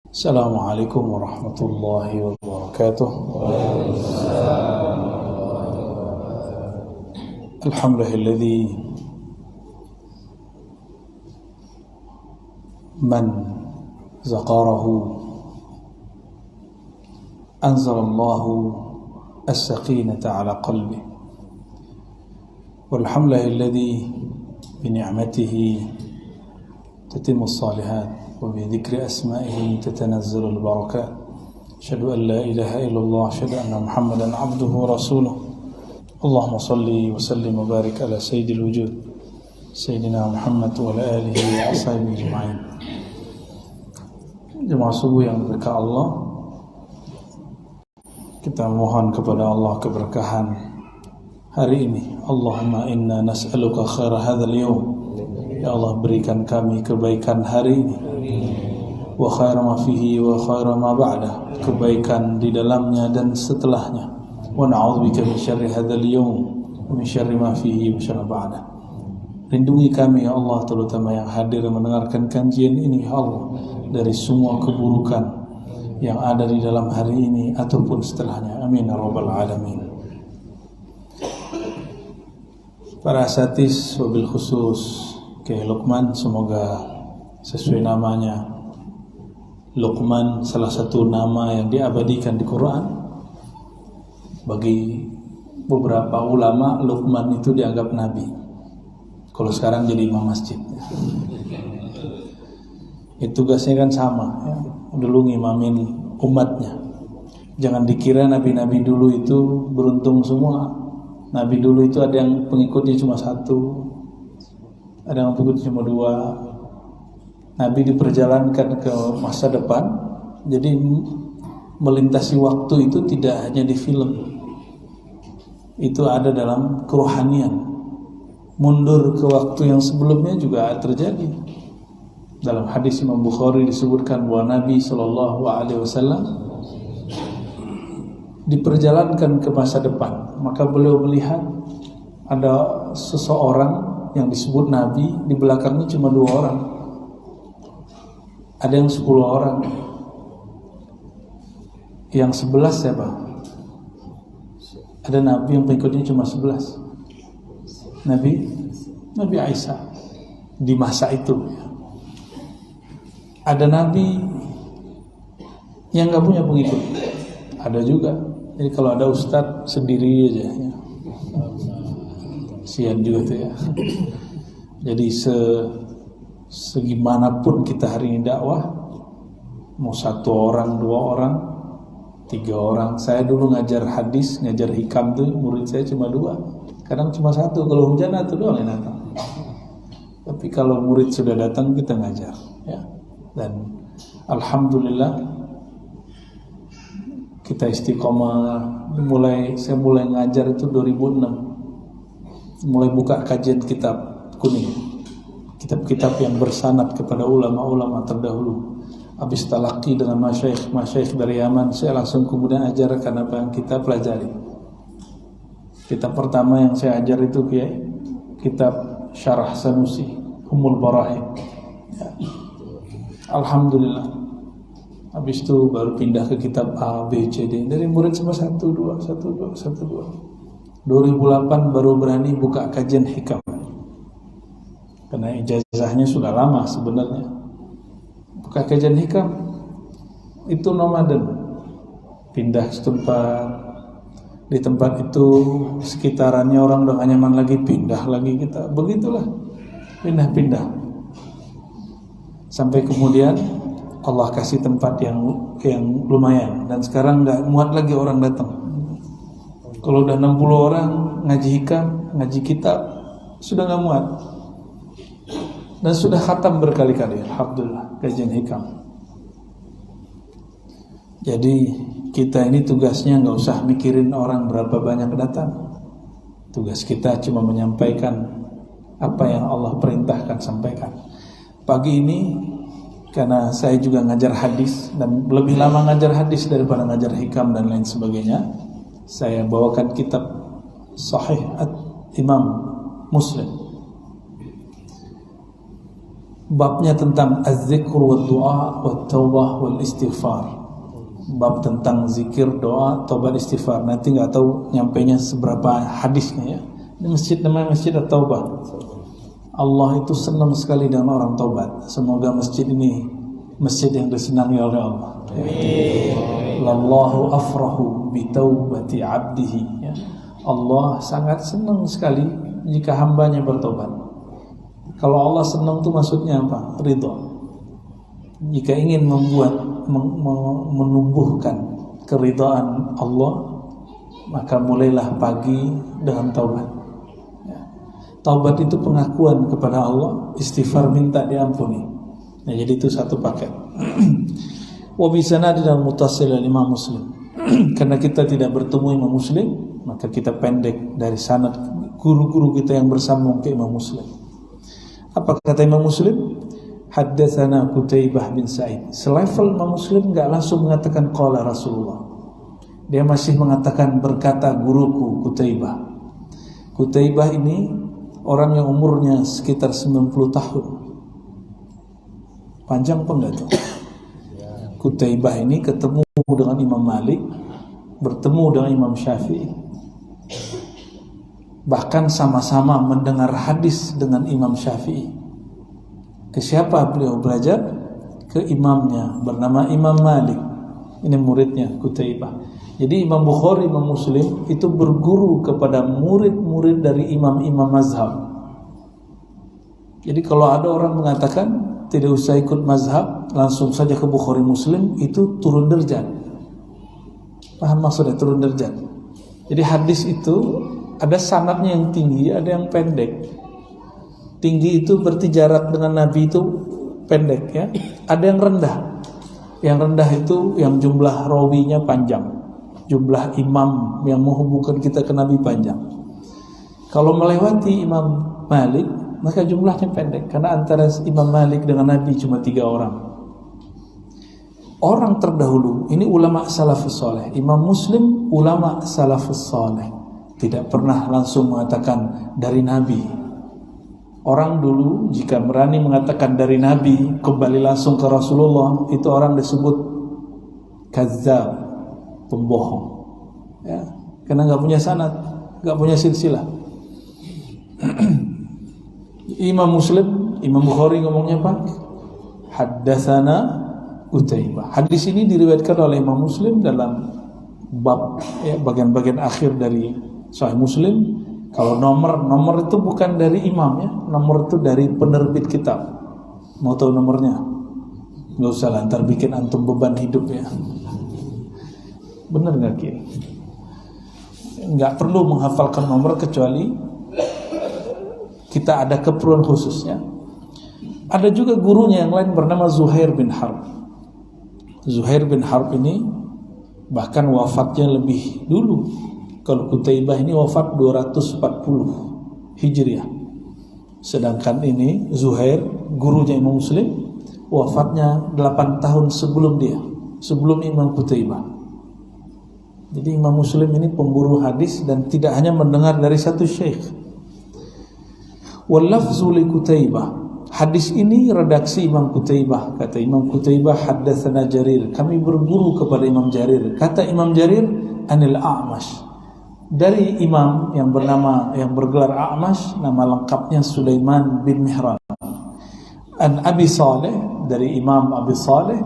Assalamualaikum warahmatullahi wabarakatuh. Alhamdulillahilladzi man zaqarahu anzalallahu as-sakinata ala qalbi. Walhamdulillahilladzi bi ni'matihi tatimmu as-salihat wa bi dzikri asma'ihi tatanazzalu al-barakat. Asyhadu an la ilaha illallah, asyhadu anna Muhammadan abduhu wa rasuluh. Allahumma salli wa sallim wa barik ala sayyidil wujud Sayyidina Muhammad wa ala alihi wa ashabihi ajma'in. Jemaah subuh yang berkah Allah, kita mohon kepada Allah keberkahan hari ini. Allahumma inna nas'aluka khaira hadzal yawm. Ya Allah, berikan kami kebaikan hari ini, wa khaira ma fihi wa khaira ma ba'da, kebaikan di dalamnya dan setelahnya. Wa na'udzubika min syarri hadzal yawm wa min syarri ma fihi wa syarri ba'da. Lindungi kami ya Allah, terutama yang hadir mendengarkan kajian ini ya Allah, dari semua keburukan yang ada di dalam hari ini ataupun setelahnya. Amin ya rabbal alamin. Para asatis wabil khusus Luqman, semoga sesuai namanya. Luqman salah satu nama yang diabadikan di Quran. Bagi beberapa ulama, Luqman itu dianggap nabi. Kalau sekarang jadi imam masjid. Tugasnya kan sama, ya. Dulu ngimamin umatnya. Jangan dikira nabi-nabi dulu itu beruntung semua. Nabi dulu itu ada yang pengikutnya cuma satu, ada yang pengikut cuma dua. Nabi diperjalankan ke masa depan. Jadi melintasi waktu itu tidak hanya di film, itu ada dalam kerohanian. Mundur ke waktu yang sebelumnya juga terjadi. Dalam hadis Imam Bukhari disebutkan bahwa Nabi SAW diperjalankan ke masa depan. Maka beliau melihat ada seseorang yang disebut Nabi, di belakangnya cuma 2 orang. Ada yang 10 orang. Yang 11 siapa? Ada Nabi yang pengikutnya cuma 11. Nabi Isa di masa itu. Ada Nabi yang gak punya pengikut, ada juga. Jadi kalau ada ustadz sendiri aja ya. Sian juga tuh ya. Jadi segimanapun kita hari ini dakwah, mau 1 orang, 2 orang, 3 orang. Saya dulu ngajar hadis, ngajar hikam tuh, murid saya cuma 2. Kadang cuma 1, kalau hujan itu doang yang datang. Tapi kalau murid sudah datang, kita ngajar ya. Dan alhamdulillah kita istiqomah. Saya mulai ngajar itu 2006. Mulai buka kajian kitab kuning, kitab-kitab yang bersanad kepada ulama-ulama terdahulu. Habis talaqi dengan masyayikh dari Yaman, saya langsung kemudian ajarkan apa yang kita pelajari. Kitab pertama yang saya ajar itu kitab Syarah Sanusi, Ummul Barahim ya. Alhamdulillah. Habis itu baru pindah ke kitab A, B, C, D. Dari murid cuma 1, 2. 2008 baru berani buka kajian hikam. Karena ijazahnya sudah lama sebenarnya. Buka kajian hikam itu nomaden. Pindah tempat. Di tempat itu sekitarannya orang udah gak nyaman lagi, pindah lagi kita. Begitulah. Pindah-pindah. Sampai kemudian Allah kasih tempat yang lumayan. Dan sekarang gak muat lagi orang datang. Kalau udah 60 orang ngaji hikam, ngaji kitab, sudah gak muat. Dan sudah khatam berkali-kali, alhamdulillah, kajian hikam. Jadi kita ini tugasnya gak usah mikirin orang berapa banyak datang. Tugas kita cuma menyampaikan apa yang Allah perintahkan sampaikan. Pagi ini, karena saya juga ngajar hadis, dan lebih lama ngajar hadis daripada ngajar hikam dan lain sebagainya, saya bawakan kitab Sahih Imam Muslim. babnya tentang az-zikr wa du'a wa taubah wal istighfar. Bab tentang zikir, doa, taubat, istighfar. Nanti nggak tahu nyampainya seberapa hadisnya ya. Ini masjid namanya Masjid At-Taubah. Allah itu senang sekali dengan orang taubat. Semoga masjid ini masjid yang disenangi oleh Allah. Lallahu afrahu bi taubati 'abdihi. Ya. Allah sangat senang sekali jika hambanya bertobat. Kalau Allah senang itu maksudnya apa? Ridha. Jika ingin menumbuhkan keridhaan Allah, maka mulailah pagi dengan taubat. Ya. Taubat itu pengakuan kepada Allah, istighfar minta diampuni. Nah, jadi itu satu paket. Wa bi sanadin al-muttasil Imam Muslim. Karena kita tidak bertemu Imam Muslim, maka kita pendek dari sanad guru-guru kita yang bersambung ke Imam Muslim. Apa kata Imam Muslim? Haddatsana Qutaibah bin Sa'id. Selevel Imam Muslim enggak langsung mengatakan qala Rasulullah. Dia masih mengatakan berkata guruku Qutaibah. Qutaibah ini orang yang umurnya sekitar 90 tahun. Panjang apa enggak tuh? Qutaibah ini ketemu dengan Imam Malik, bertemu dengan Imam Syafi'i. Bahkan sama-sama mendengar hadis dengan Imam Syafi'i. Ke siapa beliau belajar? Ke imamnya bernama Imam Malik. Ini muridnya Qutaibah. Jadi Imam Bukhari, Imam Muslim itu berguru kepada murid-murid dari imam-imam mazhab. Jadi kalau ada orang mengatakan tidak usah ikut mazhab, langsung saja ke Bukhari Muslim, itu turun derajat. Paham maksudnya turun derajat? Jadi hadis itu ada sanadnya yang tinggi, ada yang pendek. Tinggi itu berarti jarak dengan Nabi itu pendek ya. Ada yang rendah. Yang rendah itu yang jumlah rawinya panjang. Jumlah imam yang menghubungkan kita ke Nabi panjang. Kalau melewati Imam Malik, maka jumlahnya pendek. Karena antara Imam Malik dengan Nabi cuma 3 orang. Orang terdahulu, ini ulama salafus saleh. Imam Muslim ulama salafus saleh. Tidak pernah langsung mengatakan dari Nabi. Orang dulu jika berani mengatakan dari Nabi kembali langsung ke Rasulullah, itu orang disebut kazzab, pembohong ya, karena nggak punya sanad, nggak punya silsilah. Imam Muslim, Imam Bukhari ngomongnya apa? Haddatsana Qutaibah. Hadis ini diriwayatkan oleh Imam Muslim dalam bab ya, bagian-bagian akhir dari Sahih Muslim. Kalau nomor itu bukan dari imam ya, nomor itu dari penerbit kitab. Mau tahu nomornya? Nggak usah lah, ntar bikin antum beban hidup ya. Bener nggak Ki? Nggak perlu menghafalkan nomor kecuali kita ada keperluan khususnya. Ada juga gurunya yang lain bernama Zuhair bin Harb. Zuhair bin Harb ini bahkan wafatnya lebih dulu. Kalau Qutaibah ini wafat 240 Hijriah. Sedangkan ini Zuhair, gurunya Imam Muslim, wafatnya 8 tahun sebelum dia, sebelum Imam Qutaibah. Jadi Imam Muslim ini pemburu hadis dan tidak hanya mendengar dari satu syekh. Wal lafzu li Qutaibah. Hadis ini redaksi Imam Qutaibah. Kata Imam Qutaibah, haddatsana Jarir. Kami berguru kepada Imam Jarir. Kata Imam Jarir, anil A'mash. Dari imam yang bergelar A'mash, nama lengkapnya Sulaiman bin Mihran. An Abi Saleh, dari Imam Abi Saleh.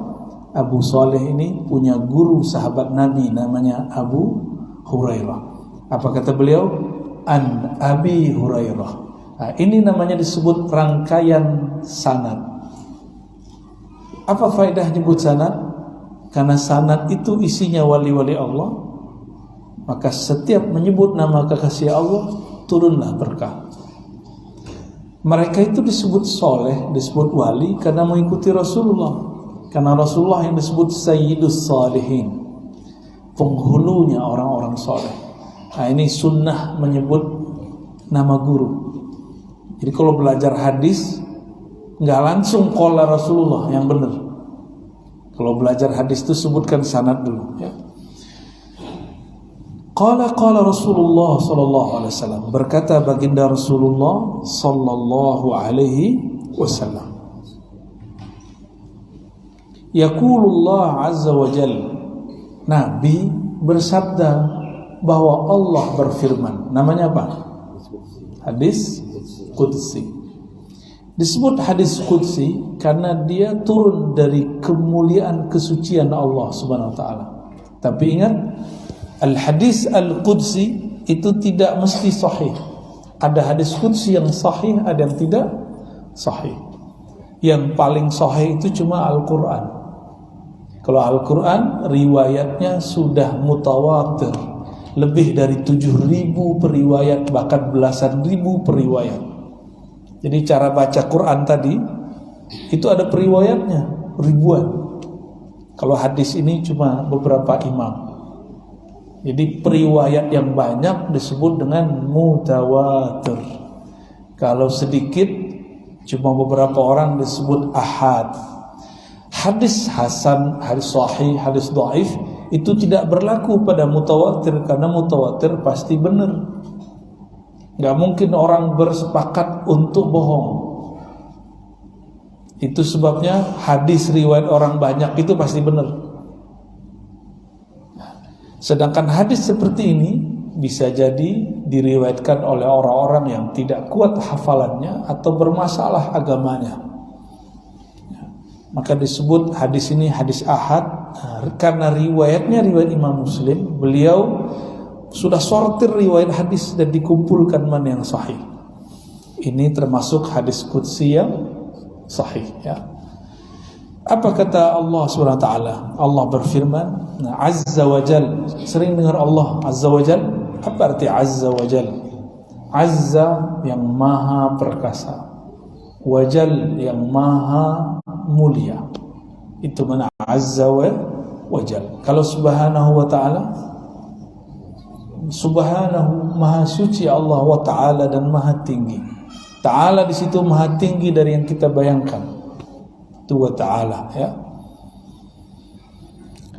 Abu Saleh ini punya guru sahabat Nabi namanya Abu Hurairah. Apa kata beliau? An Abi Hurairah. Nah, ini namanya disebut rangkaian sanad. Apa faedah nyebut sanad? Karena sanad itu isinya wali-wali Allah. Maka setiap menyebut nama kekasih Allah, turunlah berkah. Mereka itu disebut soleh, disebut wali karena mengikuti Rasulullah. Karena Rasulullah yang disebut Sayyidus Salihin, penghulunya orang-orang soleh. Nah, ini sunnah menyebut nama guru. Jadi kalau belajar hadis, nggak langsung qala Rasulullah yang benar. Kalau belajar hadis itu sebutkan sanad dulu ya. Qala Rasulullah sallallahu alaihi wasallam, berkata baginda Rasulullah sallallahu alaihi wasallam. Yaqulullah azza wa jalla, Nabi bersabda bahwa Allah berfirman. Namanya apa? Hadis Qudsi. Disebut hadis Qudsi karena dia turun dari kemuliaan kesucian Allah Subhanahu wa taala. Tapi ingat, al-hadis al-Qudsi itu tidak mesti sahih. Ada hadis Qudsi yang sahih, ada yang tidak sahih. Yang paling sahih itu cuma Al-Qur'an. Kalau Al-Quran riwayatnya sudah mutawatir, lebih dari 7.000 periwayat, bahkan belasan ribu periwayat. Jadi cara baca Quran tadi itu ada periwayatnya ribuan. Kalau hadis ini cuma beberapa imam. Jadi periwayat yang banyak disebut dengan mutawatir. Kalau sedikit, cuma beberapa orang disebut ahad. Hadis hasan, hadis sahih, hadis dhaif itu tidak berlaku pada mutawatir, karena mutawatir pasti benar. Gak mungkin orang bersepakat untuk bohong. Itu sebabnya hadis riwayat orang banyak itu pasti benar. Sedangkan hadis seperti ini bisa jadi diriwayatkan oleh orang-orang yang tidak kuat hafalannya atau bermasalah agamanya. Maka disebut hadis ini hadis ahad, karena riwayatnya riwayat Imam Muslim. Beliau sudah sortir riwayat hadis dan dikumpulkan mana yang sahih. Ini termasuk hadis qudsi yang sahih, ya. Apa kata Allah SWT? Allah berfirman, Azza wa Jal. Sering dengar Allah Azza wa Jal. Apa arti Azza wa Jal? Azza yang maha perkasa, Wajal yang maha mulia. Itu mana Azza wa Jal. Kalau Subhanahu wa ta'ala, Subhanahu maha suci Allah, wa ta'ala dan maha tinggi. Ta'ala di situ maha tinggi dari yang kita bayangkan. Itu wa ta'ala, ya.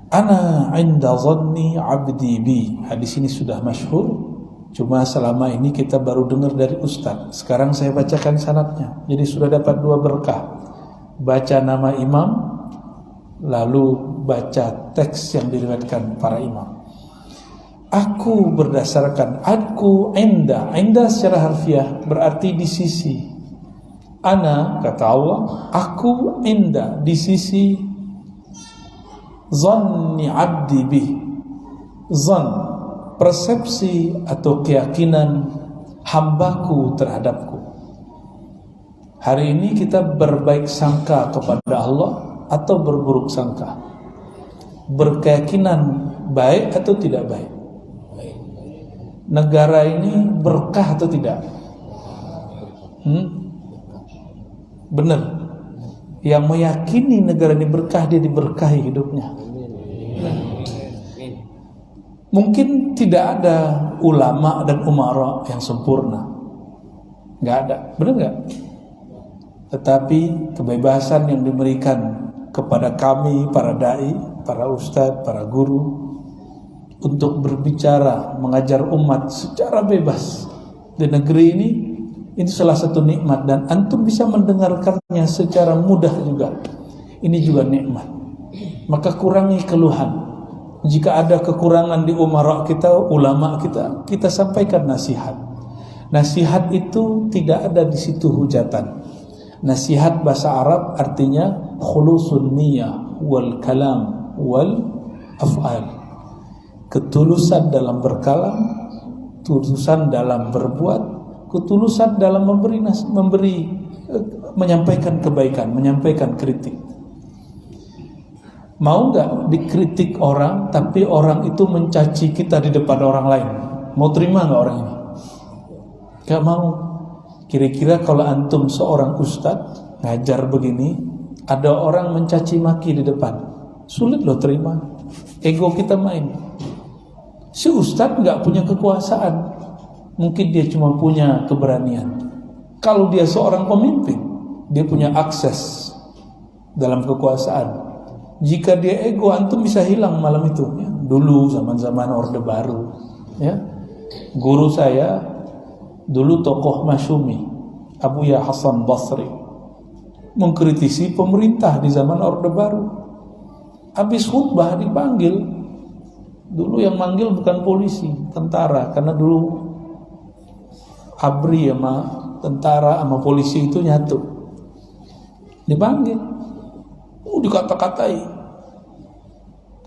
Ana 'inda dhanni 'abdi bi. Hadis ini sudah masyhur. Cuma selama ini kita baru dengar dari ustaz. Sekarang saya bacakan sanadnya. Jadi sudah dapat dua berkah. Baca nama imam, lalu baca teks yang diriwayatkan para imam. Aku berdasarkan, aku inda secara harfiah berarti di sisi. Ana, kata Allah, aku inda di sisi zanni abdi bih. Zan, persepsi atau keyakinan hambaku terhadapku. Hari ini kita berbaik sangka kepada Allah atau berburuk sangka? Berkeyakinan baik atau tidak baik? Negara ini berkah atau tidak? Benar. Yang meyakini negara ini berkah, dia diberkahi hidupnya. Mungkin tidak ada ulama dan umara yang sempurna, nggak ada, benar nggak? Tetapi kebebasan yang diberikan kepada kami, para dai, para ustadz, para guru, untuk berbicara, mengajar umat secara bebas di negeri ini salah satu nikmat, dan antum bisa mendengarkannya secara mudah juga. Ini juga nikmat. Maka kurangi keluhan. Jika ada kekurangan di umara kita, ulama kita, kita sampaikan nasihat. Nasihat itu tidak ada di situ hujatan. Nasihat bahasa Arab artinya khulusun niyah wal kalam wal af'al. Ketulusan dalam berkalam, ketulusan dalam berbuat, ketulusan dalam menyampaikan kebaikan, menyampaikan kritik. Mau nggak dikritik orang, tapi orang itu mencaci kita di depan orang lain? Mau terima nggak orang ini? Nggak mau. Kira-kira kalau antum seorang ustadz ngajar begini, ada orang mencaci maki di depan, sulit loh terima. Ego kita main. Si ustadz nggak punya kekuasaan, mungkin dia cuma punya keberanian. Kalau dia seorang pemimpin, dia punya akses dalam kekuasaan. Jika dia ego, antum bisa hilang malam itu. Ya. Dulu zaman-zaman Orde Baru, ya. Guru saya dulu tokoh masyumi, Abu Ya Hasan Basri, mengkritisi pemerintah di zaman Orde Baru. Habis khutbah dipanggil. Dulu yang manggil bukan polisi, tentara, karena dulu ABRI sama tentara sama polisi itu nyatu. Dipanggil, dikata-katai.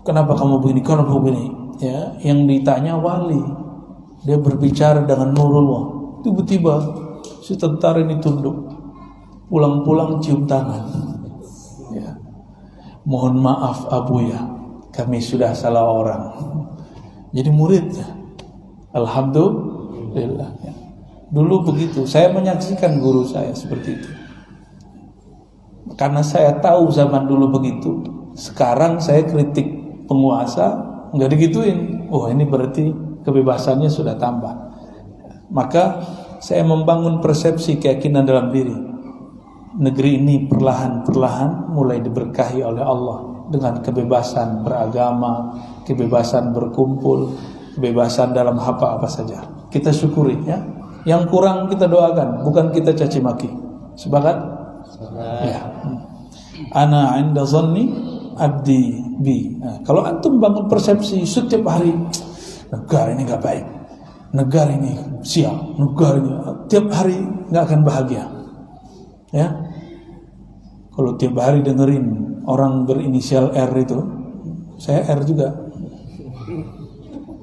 Kenapa kamu begini? Kenapa begini? Ya, yang ditanya wali, dia berbicara dengan nurullah. Tiba-tiba si tentara ini tunduk, pulang-pulang cium tangan. Ya. Mohon maaf Abuya, kami sudah salah orang. Jadi muridnya, alhamdulillah. Ya. Dulu begitu, saya menyaksikan guru saya seperti itu. Karena saya tahu zaman dulu begitu. Sekarang saya kritik penguasa, nggak digituin. Oh, ini berarti kebebasannya sudah tambah. Maka saya membangun persepsi keyakinan dalam diri. Negeri ini perlahan-perlahan mulai diberkahi oleh Allah dengan kebebasan beragama, kebebasan berkumpul, kebebasan dalam apa saja. Kita syukuri ya. Yang kurang kita doakan, bukan kita caci maki. Sepakat? Ya. Ana 'inda zanni abdi bi. Nah, kalau antum bangun persepsi setiap hari, negara ini enggak baik, negara ini sial, negara ini, tiap hari enggak akan bahagia. Ya. Kalau tiap hari dengerin orang berinisial R itu, saya R juga.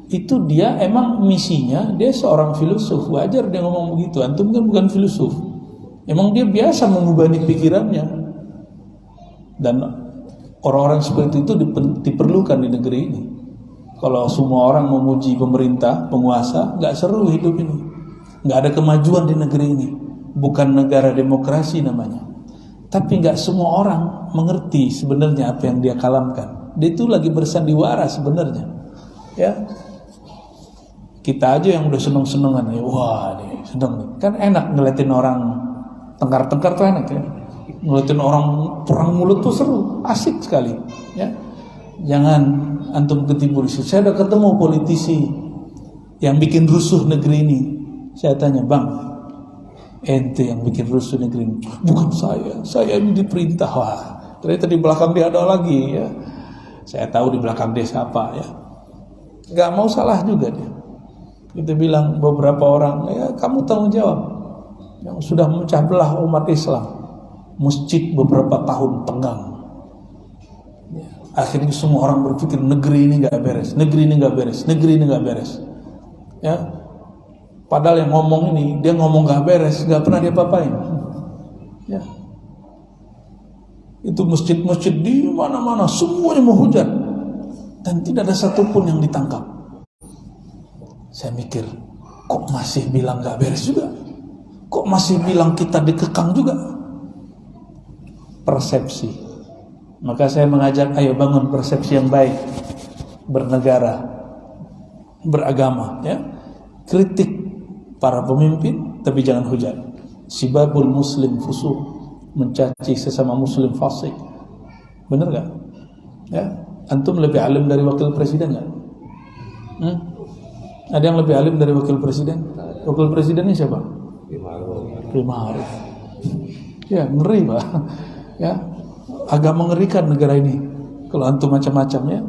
Itu dia emang misinya, dia seorang filosof, wajar dia ngomong begitu. Antum kan bukan filosof. Emang dia biasa membebani pikirannya. Dan orang-orang seperti itu diperlukan di negeri ini. Kalau semua orang memuji pemerintah, penguasa, gak seru hidup ini. Gak ada kemajuan di negeri ini. Bukan negara demokrasi namanya. Tapi gak semua orang mengerti sebenarnya apa yang dia kalamkan. Dia itu lagi bersandiwara sebenarnya. Ya, kita aja yang udah seneng-senengan ya, wah nih seneng nih. Kan enak ngeliatin orang tengkar-tengkar tuh enak ya. Ngeliatin orang perang mulut tuh seru, asik sekali ya. Jangan antum ketipu di situ. Saya udah ketemu politisi yang bikin rusuh negeri ini. Saya tanya, "Bang, ente yang bikin rusuh negeri ini?" "Bukan saya ini diperintah." Wah, ternyata di belakang dia ada lagi ya. Saya tahu di belakang dia siapa ya. Gak mau salah juga dia. Kita bilang beberapa orang, ya kamu tanggung jawab yang sudah memecah belah umat Islam. Masjid beberapa tahun tenggang. Ya, akhirnya semua orang berpikir negeri ini gak beres, negeri ini gak beres, negeri ini gak beres. Ya, padahal yang ngomong ini, dia ngomong gak beres, gak pernah dia apa-apain. Ya, itu masjid-masjid di mana-mana semuanya menghujat dan tidak ada satupun yang ditangkap. Saya mikir, kok masih bilang gak beres juga? Kok masih bilang kita dikekang juga? Persepsi. Maka saya mengajak, ayo bangun persepsi yang baik, bernegara, beragama ya. Kritik para pemimpin, tapi jangan hujat. Sibabul muslim fusuq, mencaci sesama muslim fasik. Benar gak? Ya, antum lebih alim dari wakil presiden gak? Ada yang lebih alim dari wakil presiden? Wakil presidennya siapa? Ma'ruf. Ya, ngeri Pak. Ya, agak mengerikan negara ini kalau antum macam-macam ya.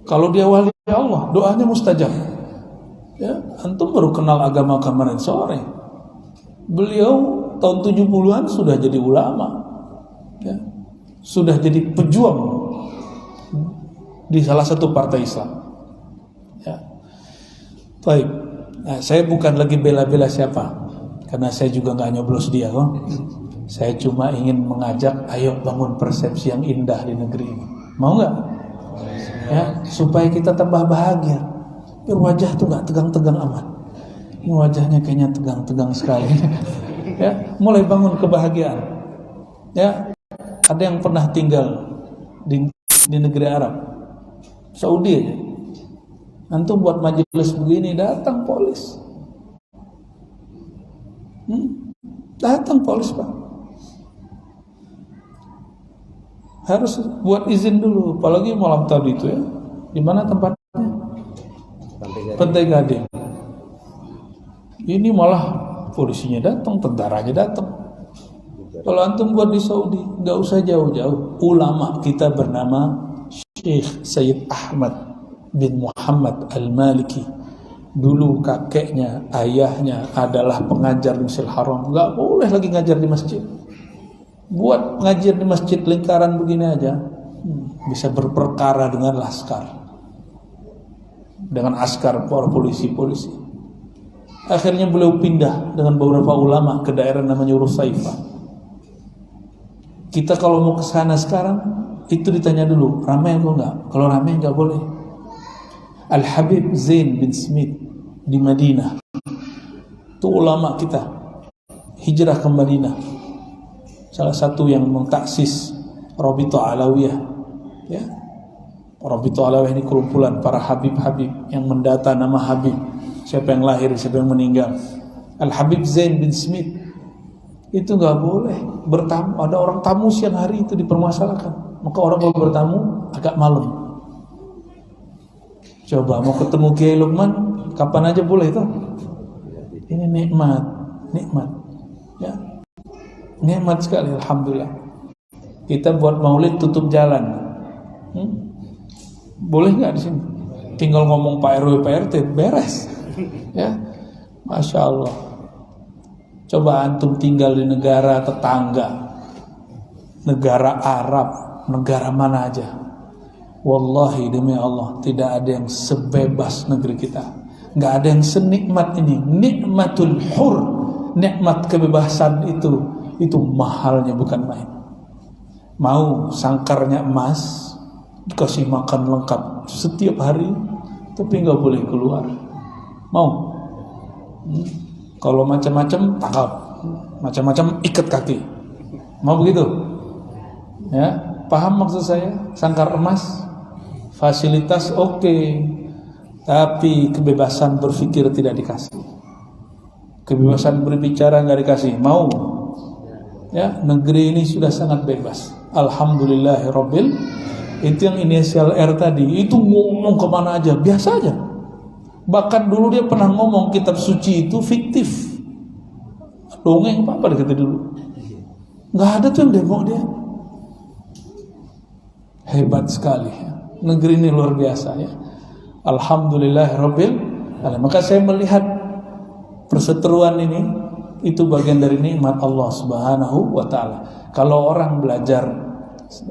Kalau dia wali Allah, doanya mustajab. Ya, antum baru kenal agama kemarin sore. Beliau tahun 70-an sudah jadi ulama. Ya, sudah jadi pejuang di salah satu partai Islam. Ya. Baik. Nah, saya bukan lagi bela-bela siapa, karena saya juga nggak nyoblos dia, kok. Saya cuma ingin mengajak, ayo bangun persepsi yang indah di negeri ini. Mau nggak? Ya, supaya kita tambah bahagia. Biar wajah tuh nggak tegang-tegang amat. Ini wajahnya kayaknya tegang-tegang sekali. Ya, mulai bangun kebahagiaan. Ya, ada yang pernah tinggal di negeri Arab, Saudi aja. Antum buat majelis begini, datang polis. Datang polis Pak. Harus buat izin dulu, apalagi malam tadi itu ya. Di mana tempatnya? Pantai Gading. Ini malah polisinya datang, tentaranya datang. Kalau antum buat di Saudi, nggak usah jauh-jauh. Ulama kita bernama Syekh Sayyid Ahmad bin Muhammad Al-Maliki. Dulu kakeknya, ayahnya adalah pengajar di Masjidil Haram. Nggak boleh lagi ngajar di masjid. Buat ngajar di masjid lingkaran begini aja, bisa berperkara dengan laskar, dengan askar para polisi. Akhirnya beliau pindah dengan beberapa ulama ke daerah namanya Rusaifah. Kita kalau mau ke sana sekarang, itu ditanya dulu, ramai atau enggak? Kalau ramai enggak boleh. Al-Habib Zain bin Smith di Madinah, itu ulama kita, hijrah ke Madinah, salah satu yang mentaksis Rabithah Alawiyah, ya. Rabithah Alawiyah ini kumpulan para habib-habib yang mendata nama habib, siapa yang lahir, siapa yang meninggal. Al-Habib Zain bin Smith itu nggak boleh bertamu. Ada orang tamu siang hari itu dipermasalahkan, maka orang kalau bertamu agak malam. Coba mau ketemu Kiai Lukman kapan aja boleh itu. Ini nikmat, ya, nikmat sekali, alhamdulillah. Kita buat maulid tutup jalan, boleh nggak di sini? Tinggal ngomong Pak RW Pak RT beres, ya, masya Allah. Coba antum tinggal di negara tetangga, negara Arab, negara mana aja, wallahi demi Allah tidak ada yang sebebas negeri kita, nggak ada yang senikmat ini. Nikmatul hur, nikmat kebebasan itu mahalnya bukan main. Mau sangkarnya emas, dikasih makan lengkap setiap hari, tapi nggak boleh keluar. Mau? Kalau macam-macam tangkap, macam-macam ikat kaki. Mau begitu? Ya, paham maksud saya? Sangkar emas, fasilitas oke, tapi kebebasan berpikir tidak dikasih. Kebebasan berbicara nggak dikasih. Mau? Ya, negeri ini sudah sangat bebas. Alhamdulillahirabbil. Itu yang inisial R tadi, itu ngomong kemana aja, biasa aja. Bahkan dulu dia pernah ngomong kitab suci itu fiktif, dongeng apa dia kata dulu. Nggak ada tuh yang demo dia. Hebat sekali ya. Negeri ini luar biasa ya. Alhamdulillahirabbil alamin. Maka saya melihat perseteruan ini itu bagian dari nikmat Allah Subhanahu wa taala. Kalau orang belajar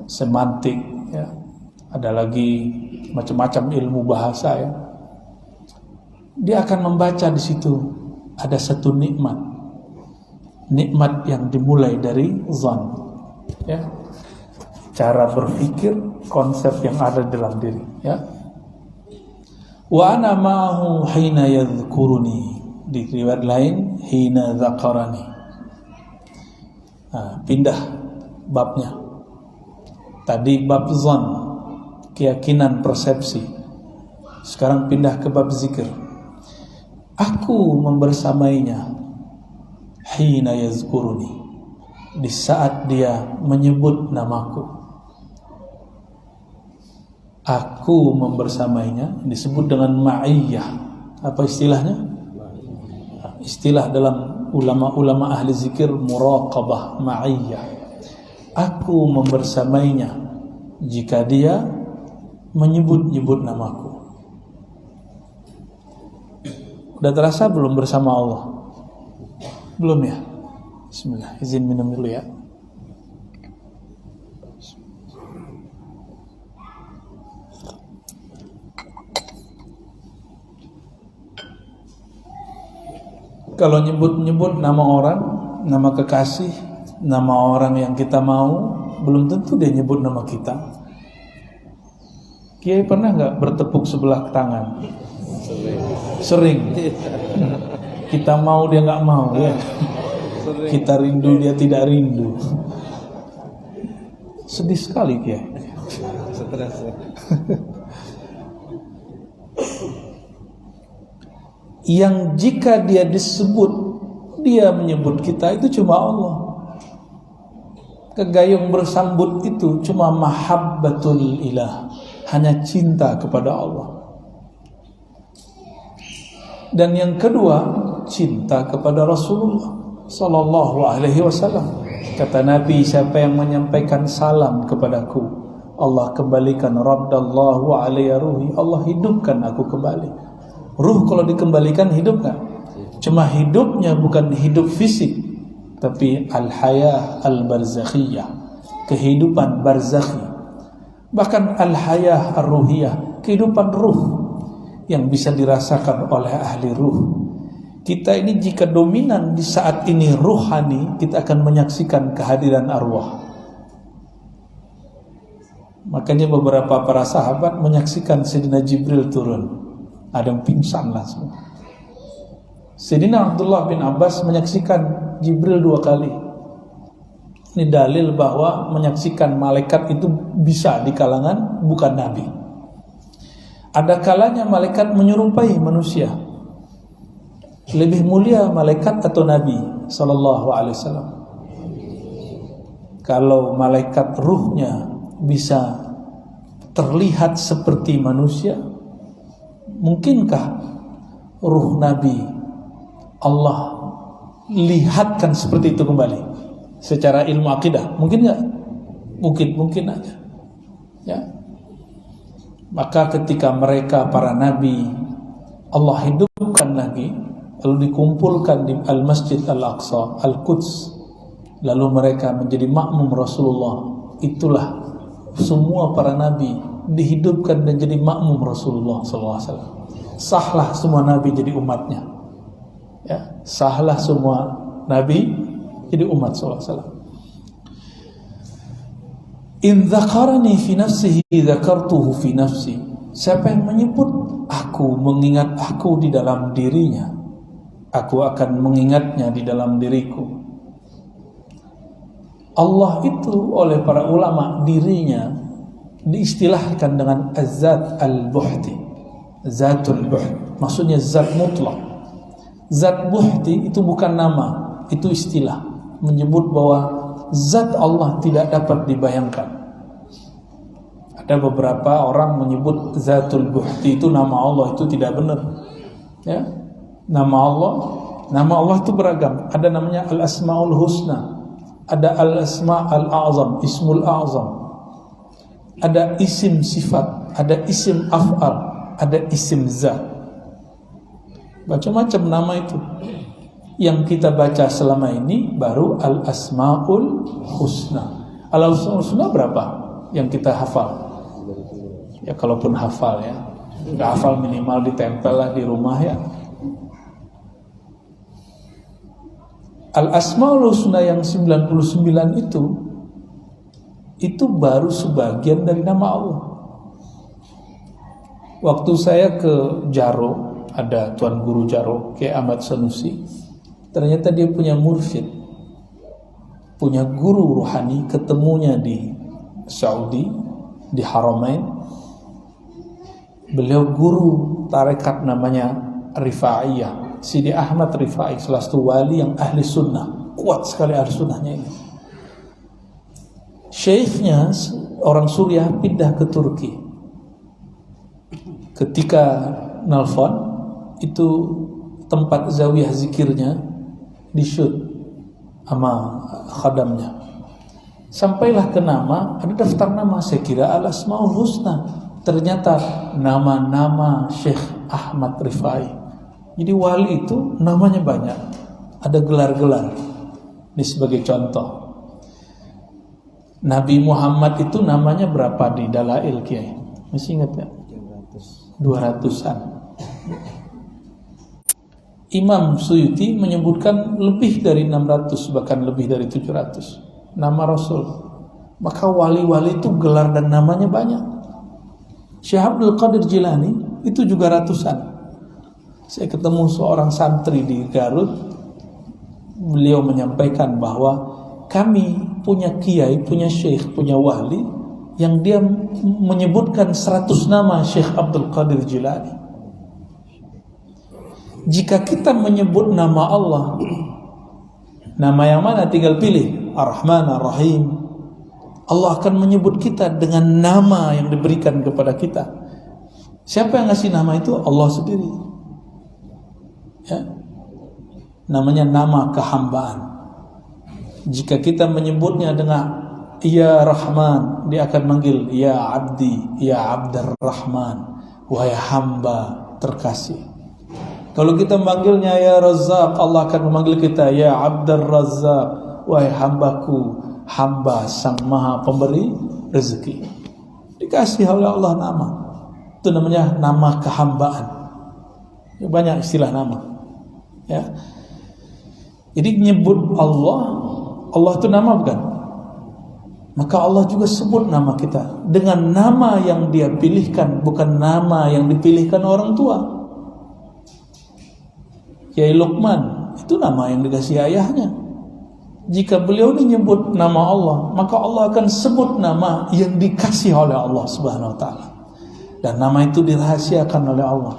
semantik ya, ada lagi macam-macam ilmu bahasa ya, dia akan membaca di situ ada satu nikmat yang dimulai dari zon, ya, cara berpikir, konsep yang ada dalam diri, ya. Wa ana ma'ahu hina yadhkuruni, di riwayat lain hina dzakarani. Nah, pindah babnya. Tadi bab zon, keyakinan, persepsi. Sekarang pindah ke bab zikir. Aku membersamainya hina yazkuruni, di saat dia menyebut namaku. Aku membersamainya disebut dengan ma'iyyah. Apa istilahnya? Istilah dalam ulama-ulama ahli zikir muraqabah, ma'iyyah. Aku membersamainya jika dia menyebut-nyebut namaku. Udah terasa belum bersama Allah? Belum ya? Bismillah, izin minum dulu ya. Kalau nyebut-nyebut nama orang, nama kekasih, nama orang yang kita mau, belum tentu dia nyebut nama kita. Kiai pernah nggak bertepuk sebelah tangan? Sering. Kita mau dia nggak mau ya. Kita rindu dia tidak rindu. Sedih sekali Kiai. Stres ya. Yang jika dia disebut, dia menyebut kita, itu cuma Allah. Kegayung bersambut itu cuma mahabbatul ilah, hanya cinta kepada Allah. Dan yang kedua, cinta kepada Rasulullah sallallahu alaihi wasallam. Kata Nabi, siapa yang menyampaikan salam kepadaku, Allah kembalikan raddallahu alayya ruhi, Allah hidupkan aku kembali. Ruh kalau dikembalikan hidup kan? Cuma hidupnya bukan hidup fisik, tapi al-hayah al-barzakhiyah, kehidupan barzakhi. Bahkan al-hayah ar-ruhiyah, kehidupan ruh yang bisa dirasakan oleh ahli ruh. Kita ini jika dominan di saat ini ruhani, kita akan menyaksikan kehadiran arwah. Makanya beberapa para sahabat menyaksikan Sayyidina Jibril turun, ada yang pingsan langsung. Sayyidina Abdullah bin Abbas menyaksikan Jibril 2 kali. Ini dalil bahwa menyaksikan malaikat itu bisa di kalangan bukan nabi. Ada kalanya malaikat menyerupai manusia. Lebih mulia malaikat atau nabi sallallahu alaihi wasallam? Kalau malaikat ruhnya bisa terlihat seperti manusia, mungkinkah ruh nabi Allah lihatkan seperti itu kembali secara ilmu akidah? Mungkin enggak? Mungkin aja. Ya. Maka ketika mereka para nabi Allah hidupkan lagi, lalu dikumpulkan di Al-Masjid Al-Aqsa, Al-Quds, lalu mereka menjadi makmum Rasulullah. Itulah semua para nabi dihidupkan dan jadi makmum Rasulullah SAW. Sahlah semua nabi jadi umatnya. Ya, sahlah semua nabi jadi umat SAW. In dzakarani fi nafsihi dzakartuhu fi nafsi. Siapa yang menyebut aku, mengingat aku di dalam dirinya, aku akan mengingatnya di dalam diriku. Allah itu oleh para ulama dirinya diistilahkan dengan az-zat al-buhti, zatul buht, maksudnya zat mutlak. Zat buhti itu bukan nama, itu istilah menyebut bahwa zat Allah tidak dapat dibayangkan. Ada beberapa orang menyebut zatul buhti itu nama Allah, itu tidak benar. Ya. Nama Allah itu beragam. Ada namanya al-asmaul husna, ada al-asma al-a'zam, ismul a'zam, ada isim sifat, ada isim af'al, ada isim zat. Macam-macam nama itu. Yang kita baca selama ini baru al-asmaul husna. Al-asmaul husna berapa yang kita hafal? Ya kalaupun hafal ya, nggak hafal minimal ditempel lah di rumah ya. Al-asmaul husna yang 99 itu baru sebagian dari nama Allah. Waktu saya ke Jaro, ada Tuan Guru Jaro, Kiai Ahmad Sanusi. Ternyata dia punya mursyid, punya guru ruhani, ketemunya di Saudi, di Haramain. Beliau guru tarekat namanya Rifaiyah, Sidi Ahmad Rifai, salah satu wali yang ahli sunnah, kuat sekali ahli sunnahnya ini. Syekhnya orang Suriah pindah ke Turki. Ketika nelfon, itu tempat zawiyah zikirnya di-shoot sama khadamnya. Sampailah ke nama, ada daftar nama, saya kira al-asmaul husna. Ternyata nama-nama Syekh Ahmad Rifai. Jadi wali itu namanya banyak, ada gelar-gelar. Ini sebagai contoh, Nabi Muhammad itu namanya berapa di Dalail Kiai? Masih ingat ya? 200-an. Imam Suyuti menyebutkan lebih dari 600, bahkan lebih dari 700 nama Rasul. Maka wali-wali itu gelar dan namanya banyak. Syekh Abdul Qadir Jilani itu juga ratusan. Saya ketemu seorang santri di Garut. Beliau menyampaikan bahwa kami punya kiai, punya syekh, punya wali yang dia menyebutkan 100 nama Syekh Abdul Qadir Jilani. Jika kita menyebut nama Allah, nama yang mana tinggal pilih, Ar-Rahman, Ar-Rahim. Allah akan menyebut kita dengan nama yang diberikan kepada kita. Siapa yang ngasih nama itu? Allah sendiri. Ya. Namanya nama kehambaan. Jika kita menyebutnya dengan Ya Rahman, dia akan manggil Ya Abdi, Ya Abdur Rahman, wahai hamba terkasih. Kalau kita memanggilnya Ya Razzaq, Allah akan memanggil kita Ya Abdur Razzaq, wahai hambaku, hamba sang maha pemberi rezeki. Dikasih oleh Allah nama. Itu namanya nama kehambaan. Banyak istilah nama. Ya. Jadi nyebut Allah itu nama bukan? Maka Allah juga sebut nama kita dengan nama yang dia pilihkan, bukan nama yang dipilihkan orang tua. Kiai Luqman itu nama yang dikasih ayahnya. Jika beliau menyebut nama Allah, maka Allah akan sebut nama yang dikasih oleh Allah Subhanahu wa taala. Dan nama itu dirahasiakan oleh Allah,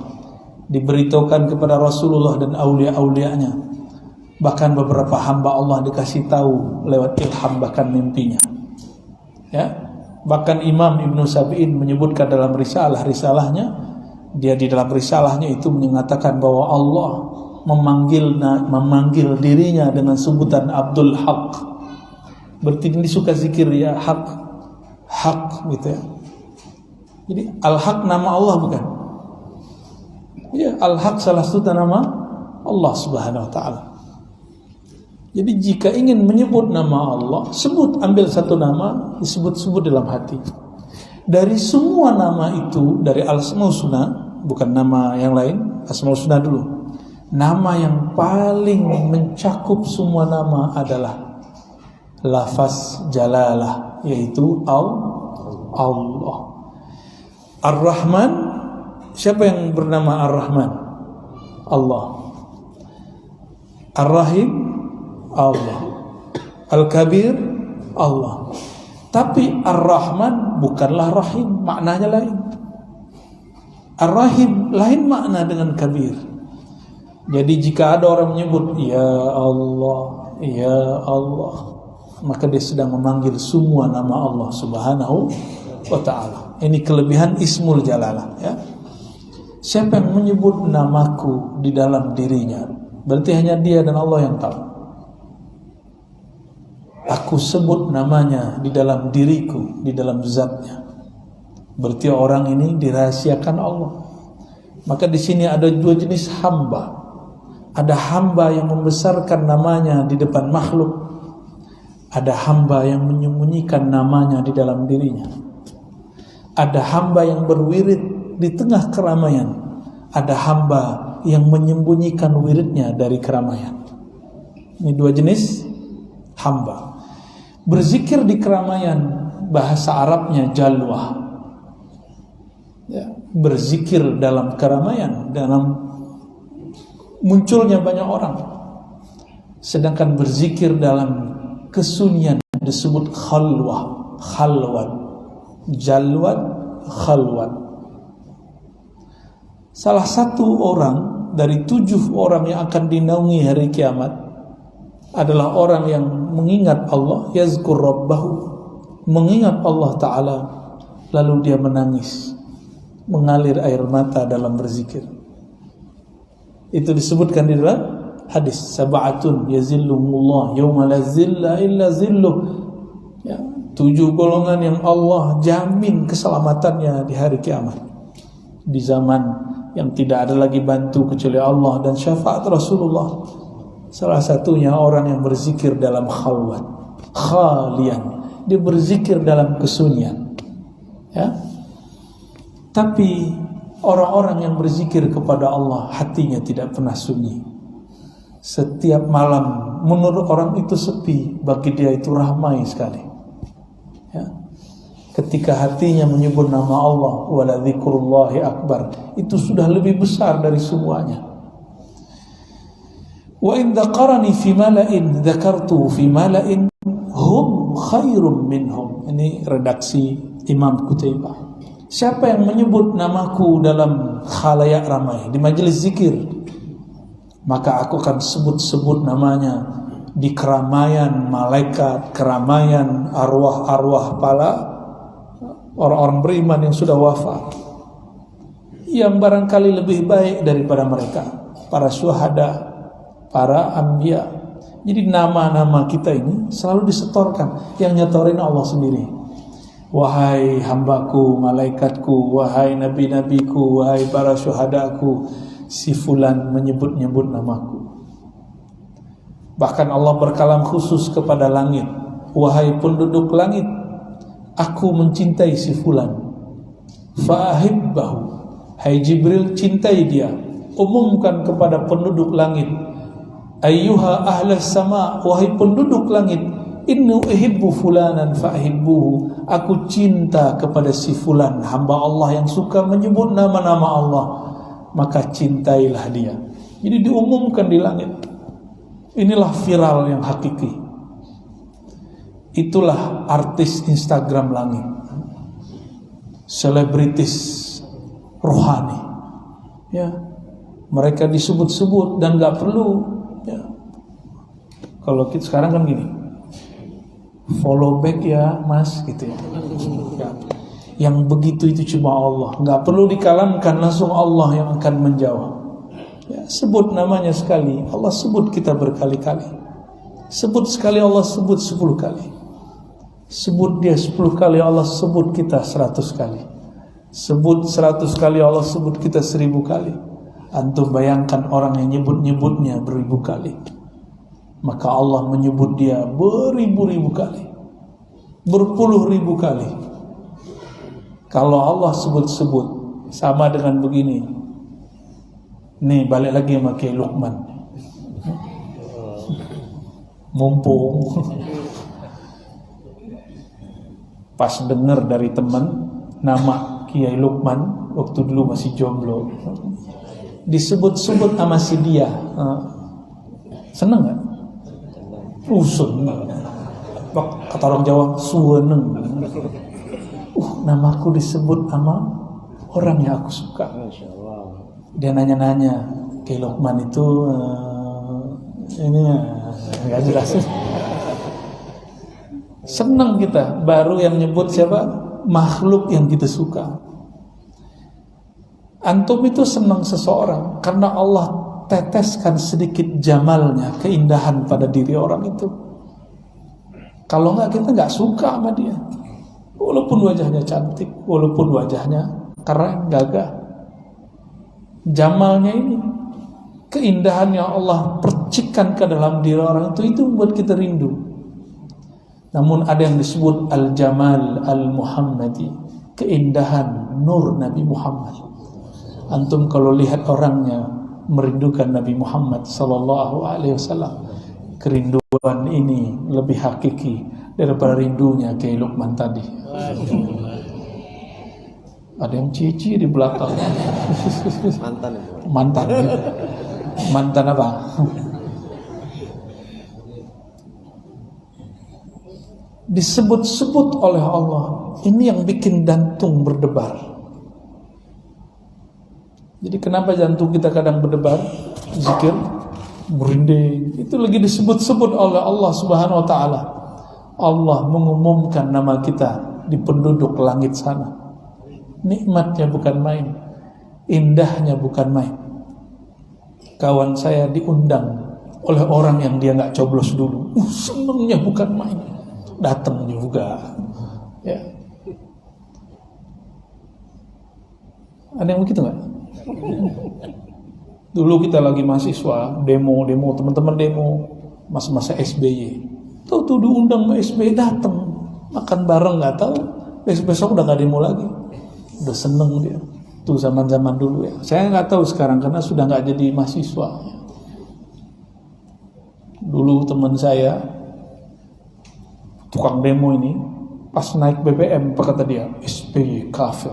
diberitahukan kepada Rasulullah dan aulia-aulianya. Bahkan beberapa hamba Allah dikasih tahu lewat ilham, bahkan mimpinya. Ya, bahkan Imam Ibnu Sabi'in menyebutkan dalam risalahnya, dia di dalam risalahnya itu mengatakan bahwa Allah memanggil dirinya dengan sebutan Abdul Haq. Berarti ini suka zikir ya hak gitu ya. Jadi Al-Haq nama Allah bukan? Ya, Al-Haq salah satu nama Allah Subhanahu wa taala. Jadi jika ingin menyebut nama Allah, ambil satu nama, disebut-sebut dalam hati. Dari semua nama itu, dari Al-Asmaul Husna, bukan nama yang lain, Asmaul Husna dulu. Nama yang paling mencakup semua nama adalah lafaz jalalah, yaitu Allah. Ar-Rahman, siapa yang bernama Ar-Rahman? Allah. Ar-Rahim, Allah. Al-Kabir, Allah. Tapi Ar-Rahman bukanlah Rahim, maknanya lain. Ar-Rahim lain makna dengan Kabir. Jadi jika ada orang menyebut Ya Allah, Ya Allah, maka dia sedang memanggil semua nama Allah Subhanahu wa ta'ala. Ini kelebihan Ismul Jalalah ya. Siapa yang menyebut namaku di dalam dirinya, berarti hanya dia dan Allah yang tahu. Aku sebut namanya di dalam diriku, di dalam zatnya, berarti orang ini dirahasiakan Allah. Maka di sini ada dua jenis hamba. Ada hamba yang membesarkan namanya di depan makhluk, ada hamba yang menyembunyikan namanya di dalam dirinya. Ada hamba yang berwirid di tengah keramaian, ada hamba yang menyembunyikan wiridnya dari keramaian. Ini dua jenis hamba. Berzikir di keramaian, bahasa Arabnya jalwah ya, berzikir dalam keramaian, dalam munculnya banyak orang. Sedangkan berzikir dalam kesunyian disebut khalwat, jalwat, khalwat. Salah satu orang dari 7 orang yang akan dinaungi hari kiamat adalah orang yang mengingat Allah, yazkur rabbahu, mengingat Allah Ta'ala, lalu dia menangis, mengalir air mata dalam berzikir. Itu disebutkan di dalam hadis, sab'atun yazilluhumullah yauma la zilla illa zilluh ya, 7 golongan yang Allah jamin keselamatannya di hari kiamat, di zaman yang tidak ada lagi bantu kecuali Allah dan syafaat Rasulullah. Salah satunya orang yang berzikir dalam khalwat, khalian, dia berzikir dalam kesunyian ya. Tapi orang-orang yang berzikir kepada Allah, hatinya tidak pernah sunyi. Setiap malam menurut orang itu sepi, bagi dia itu ramai sekali ya. Ketika hatinya menyebut nama Allah, wala dzikrullahi akbar, itu sudah lebih besar dari semuanya. Wa in dzaqarani fi mala'in dzakartu fi mala'in hum khairum minhum. Ini redaksi Imam Qutaibah. Siapa yang menyebut namaku dalam khalayak ramai, di majelis zikir, maka aku akan sebut-sebut namanya di keramaian malaikat, keramaian arwah-arwah para orang-orang beriman yang sudah wafat, yang barangkali lebih baik daripada mereka, para syuhada, para anbiya, Jadi nama-nama kita ini selalu disetorkan. Yang nyetorin Allah sendiri. Wahai hambaku, malaikatku, wahai nabi-nabiku, wahai para syuhadaku, si fulan menyebut-nyebut namaku. Bahkan Allah berkalam khusus kepada langit. Wahai penduduk langit, aku mencintai si fulan. Fa'ahibbahu. Hai Jibril, cintai dia. Umumkan kepada penduduk langit. Ayyuha ahlas sama, wahai penduduk langit, inni uhibbu fulanan fa'ahibbuhu. Aku cinta kepada si fulan, hamba Allah yang suka menyebut nama-nama Allah, maka cintailah dia. Jadi diumumkan di langit. Inilah viral yang hakiki. Itulah artis Instagram langit, selebritis rohani. Ya, mereka disebut-sebut dan gak perlu. Ya. Kalau kita sekarang kan gini, follow back ya mas gitu ya. Yang begitu itu cuma Allah, nggak perlu dikalamkan, langsung Allah yang akan menjawab. Ya, sebut namanya sekali, Allah sebut kita berkali-kali. Sebut sekali, Allah sebut 10 kali. Sebut dia 10 kali, Allah sebut kita 100 kali. Sebut 100 kali, Allah sebut kita 1000 kali. Antum bayangkan orang yang nyebut-nyebutnya beribu kali, maka Allah menyebut dia beribu-ribu kali, berpuluh-ribu kali. Kalau Allah sebut-sebut sama dengan begini. Nih balik lagi sama Kiai Luqman. Mumpung pas dengar dari teman nama Kiai Luqman waktu dulu masih jomblo, disebut-sebut sama si dia, seneng gak? Seneng. Kata orang Jawa, suweneng. Namaku disebut sama orang yang aku suka. Dia nanya-nanya, Kiai Luqman itu ini gak jelas. Seneng kita, baru yang nyebut siapa? Makhluk yang kita suka. Antum itu senang seseorang karena Allah teteskan sedikit jamalnya, keindahan pada diri orang itu. Kalau enggak, kita enggak suka sama dia. Walaupun wajahnya cantik, walaupun wajahnya keren, gagah. Jamalnya ini, keindahan yang Allah percikkan ke dalam diri orang itu membuat kita rindu. Namun ada yang disebut al-jamal al-muhammadi, keindahan nur Nabi Muhammad. Antum kalau lihat orangnya merindukan Nabi Muhammad sallallahu alaihi wasallam, kerinduan ini lebih hakiki daripada rindunya Kiai Luqman tadi. Ada yang cici di belakang. Mantan. Mantan apa? Disebut-sebut oleh Allah. Ini yang bikin jantung berdebar. Jadi kenapa jantung kita kadang berdebar? Zikir, merinding. Itu lagi disebut-sebut oleh Allah Subhanahu wa taala. Allah mengumumkan nama kita di penduduk langit sana. Nikmatnya bukan main, indahnya bukan main. Kawan saya diundang oleh orang yang dia nggak coblos dulu. Senangnya bukan main. Datang juga. Ya. Ada yang begitu nggak? Dulu kita lagi mahasiswa, demo teman-teman demo masa-masa SBY. Tahu tuh diundang sama SBY, datang makan bareng, nggak tahu besok udah nggak demo lagi, udah seneng dia. Tuh zaman-zaman dulu ya. Saya nggak tahu sekarang karena sudah nggak jadi mahasiswa. Dulu teman saya tukang demo ini pas naik BBM, apa kata dia? SBY kafir.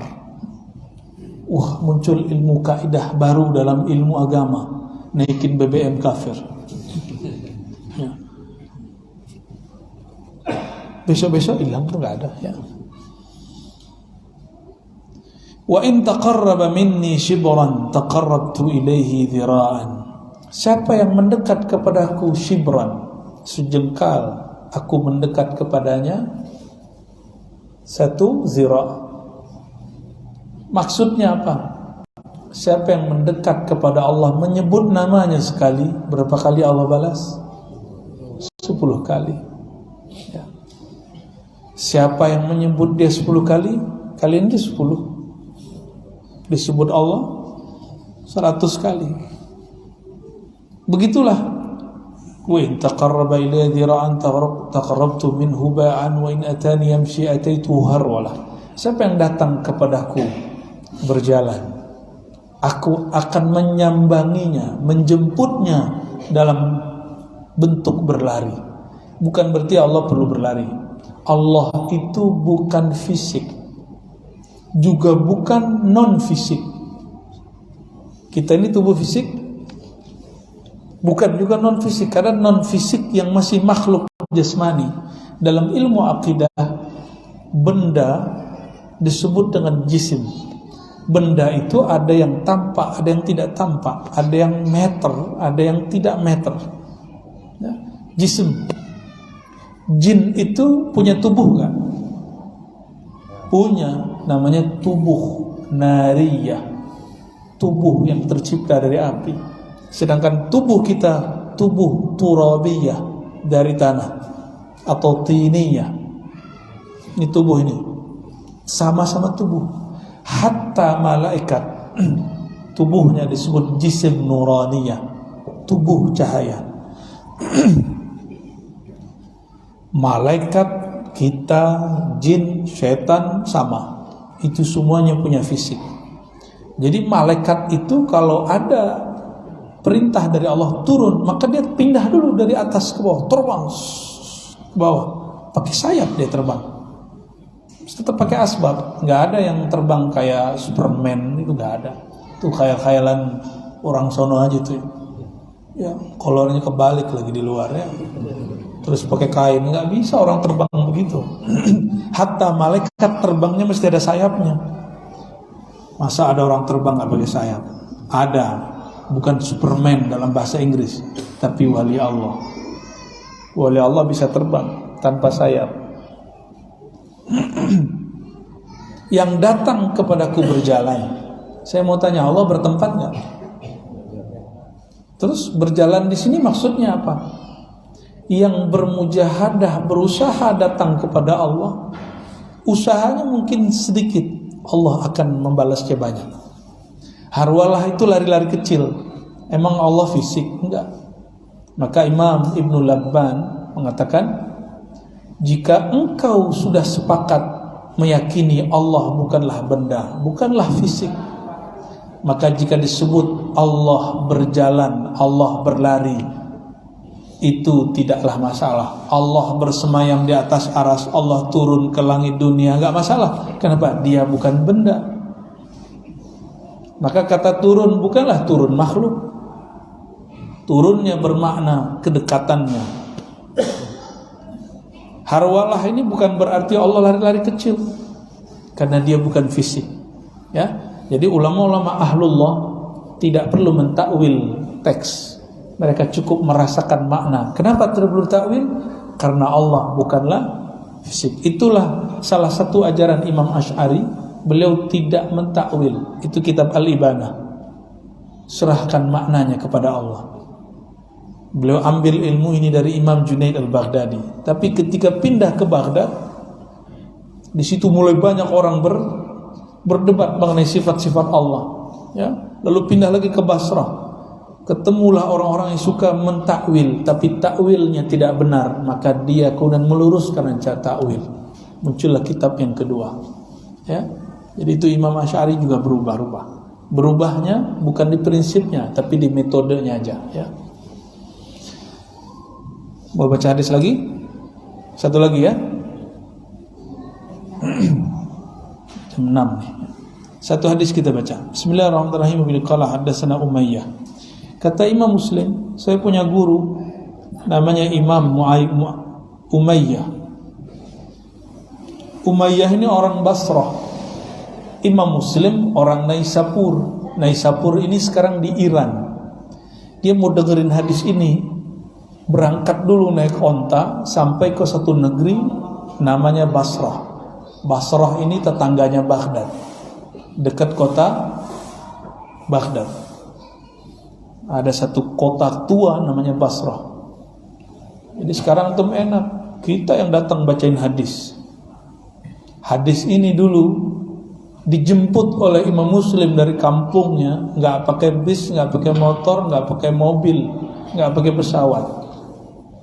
Muncul ilmu kaidah baru dalam ilmu agama, naikin BBM kafir. Ya. Besok-besok hilang tuh nggak ada. Ya. Wa in taqarraba minni shibran taqarrabtu ilaihi dhira'an. Siapa yang mendekat kepadaku shibran, sejengkal, aku mendekat kepadanya 1 zira'. Maksudnya apa? Siapa yang mendekat kepada Allah, menyebut namanya sekali, berapa kali Allah balas? 10 kali. Ya. Siapa yang menyebut dia 10 kali, kalian dia 10. Disebut Allah 100 kali. Begitulah. Wa in taqarraba ilayya dhira'an taqarrabtu minhu ba'an wa in atani yamshi ataitu harwala. Siapa yang datang kepadaku berjalan, aku akan menyambanginya, menjemputnya dalam bentuk berlari. Bukan berarti Allah perlu berlari. Allah itu bukan fisik, juga bukan non fisik. Kita ini tubuh fisik, bukan juga non fisik. Karena non fisik yang masih makhluk jasmani, dalam ilmu akidah benda disebut dengan jisim. Benda itu ada yang tampak, ada yang tidak tampak, ada yang meter, ada yang tidak meter. Ya. Jisim. Jin itu punya tubuh kan? Punya, namanya tubuh nariyah, tubuh yang tercipta dari api. Sedangkan tubuh kita tubuh turabiyah, dari tanah atau tiniyah. Ini tubuh ini sama-sama tubuh. Hatta malaikat tubuhnya disebut jisim nuraniyah, tubuh cahaya. Malaikat, kita, jin, syaitan sama. Itu semuanya punya fisik. Jadi malaikat itu kalau ada perintah dari Allah turun, maka dia pindah dulu dari atas ke bawah, terbang ke bawah. Pakai sayap dia terbang. Tetap pakai asbab. Nggak ada yang terbang kayak Superman, itu nggak ada. Itu khayal-khayalan orang sono aja tuh. Ya, kolornya kebalik lagi di luar ya. Terus pakai kain, nggak bisa orang terbang begitu. Hatta malaikat terbangnya mesti ada sayapnya. Masa ada orang terbang nggak pakai sayap? Ada, bukan Superman dalam bahasa Inggris, tapi wali Allah. Wali Allah bisa terbang tanpa sayap. Yang datang kepadaku berjalan. Saya mau tanya, Allah bertempat nggak? Terus berjalan di sini maksudnya apa? Yang bermujahadah, berusaha datang kepada Allah, usahanya mungkin sedikit, Allah akan membalasnya banyak. Harwalah itu lari-lari kecil. Emang Allah fisik? Enggak. Maka Imam Ibn Labban mengatakan, jika engkau sudah sepakat meyakini Allah bukanlah benda, bukanlah fisik, maka jika disebut Allah berjalan, Allah berlari, itu tidaklah masalah. Allah bersemayam di atas aras, Allah turun ke langit dunia, enggak masalah. Kenapa? Dia bukan benda. Maka kata turun bukanlah turun makhluk. Turunnya bermakna kedekatannya. Harwalah ini bukan berarti Allah lari-lari kecil, karena dia bukan fisik. Ya, jadi ulama-ulama ahlullah tidak perlu mentakwil teks. Mereka cukup merasakan makna. Kenapa tidak perlu takwil? Karena Allah bukanlah fisik. Itulah salah satu ajaran Imam Asy'ari. Beliau tidak mentakwil. Itu kitab Al-Ibanah. Serahkan maknanya kepada Allah. Beliau ambil ilmu ini dari Imam Junaid Al-Baghdadi. Tapi ketika pindah ke Baghdad, di situ mulai banyak orang berdebat mengenai sifat-sifat Allah. Ya, lalu pindah lagi ke Basrah. Ketemulah orang-orang yang suka mentakwil, tapi takwilnya tidak benar, maka dia kemudian meluruskan cara takwil. Muncullah kitab yang kedua. Ya, jadi itu Imam Asy'ari juga berubah-ubah. Berubahnya bukan di prinsipnya, tapi di metodenya aja. Ya. Mau baca hadis lagi? Satu lagi ya. Jam 6 nih. Satu hadis kita baca. Bismillahirrahmanirrahim. Qala haddatsana Umayyah. Kata Imam Muslim, saya punya guru namanya Imam Umayyah. Umayyah ini orang Basrah. Imam Muslim orang Naisapur. Naisapur ini sekarang di Iran. Dia mau dengerin hadis ini, berangkat dulu naik onta sampai ke satu negeri namanya Basrah. Basrah ini tetangganya Baghdad, dekat kota Baghdad. Ada satu kota tua namanya Basrah. Jadi sekarang antum enak, kita yang datang bacain hadis. Hadis ini dulu dijemput oleh Imam Muslim dari kampungnya, nggak pakai bis, nggak pakai motor, nggak pakai mobil, nggak pakai pesawat,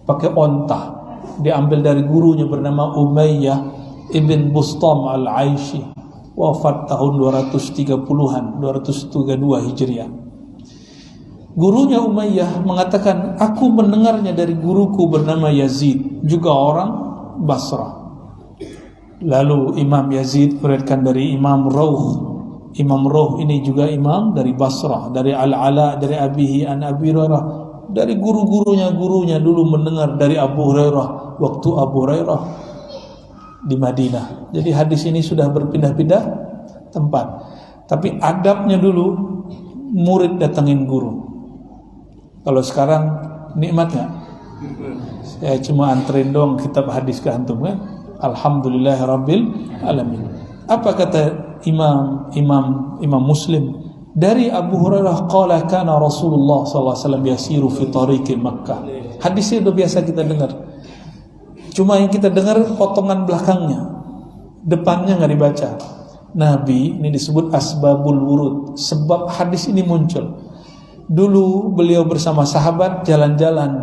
pakai onta. Diambil dari gurunya bernama Umayyah ibn Bustam al-Aishi, wafat tahun 230-an, 232 Hijriah. Gurunya Umayyah mengatakan, aku mendengarnya dari guruku bernama Yazid, juga orang Basrah. Lalu Imam Yazid meriwayatkan dari Imam Rawh. Imam Rawh ini juga imam dari Basrah, dari Al-Ala, dari Abihi an Abi Hurairah, dari gurunya dulu mendengar dari Abu Hurairah waktu Abu Hurairah di Madinah. Jadi hadis ini sudah berpindah-pindah tempat. Tapi adabnya dulu murid datangin guru. Kalau sekarang nikmat nggak? Saya cuma anterin dong kitab hadis ke antum kan? Alhamdulillahirabbil alamin. Apa kata Imam Muslim dari Abu Hurairah, qala kana Rasulullah sallallahu alaihi wasallam yasiru fi tariqi Makkah. Hadisnya udah biasa kita dengar. Cuma yang kita dengar potongan belakangnya, depannya nggak dibaca. Nabi ini disebut asbabul wurud, sebab hadis ini muncul. Dulu beliau bersama sahabat jalan-jalan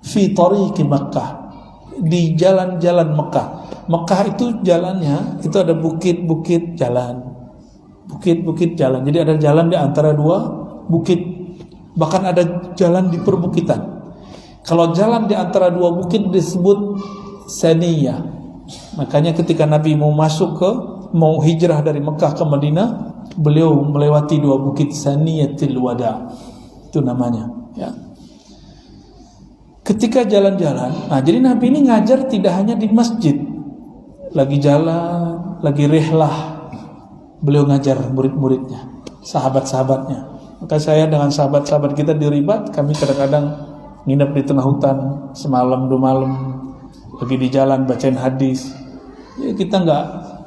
fi tariqi Makkah, di jalan-jalan Mekah. Mekah itu jalannya itu ada bukit-bukit jalan. Bukit-bukit jalan. Jadi ada jalan di antara dua bukit. Bahkan ada jalan di perbukitan. Kalau jalan di antara dua bukit disebut saniyah. Makanya ketika Nabi mau hijrah dari Mekah ke Madinah, beliau melewati dua bukit, Saniyatul Wada. Itu namanya, ya. Ketika jalan-jalan, nah jadi Nabi ini ngajar tidak hanya di masjid. Lagi jalan, lagi rihlah, beliau ngajar murid-muridnya, sahabat-sahabatnya. Maka saya dengan sahabat-sahabat kita di Ribat, kami kadang-kadang nginep di tengah hutan semalam 2 malam, lagi di jalan bacain hadis. Ya, kita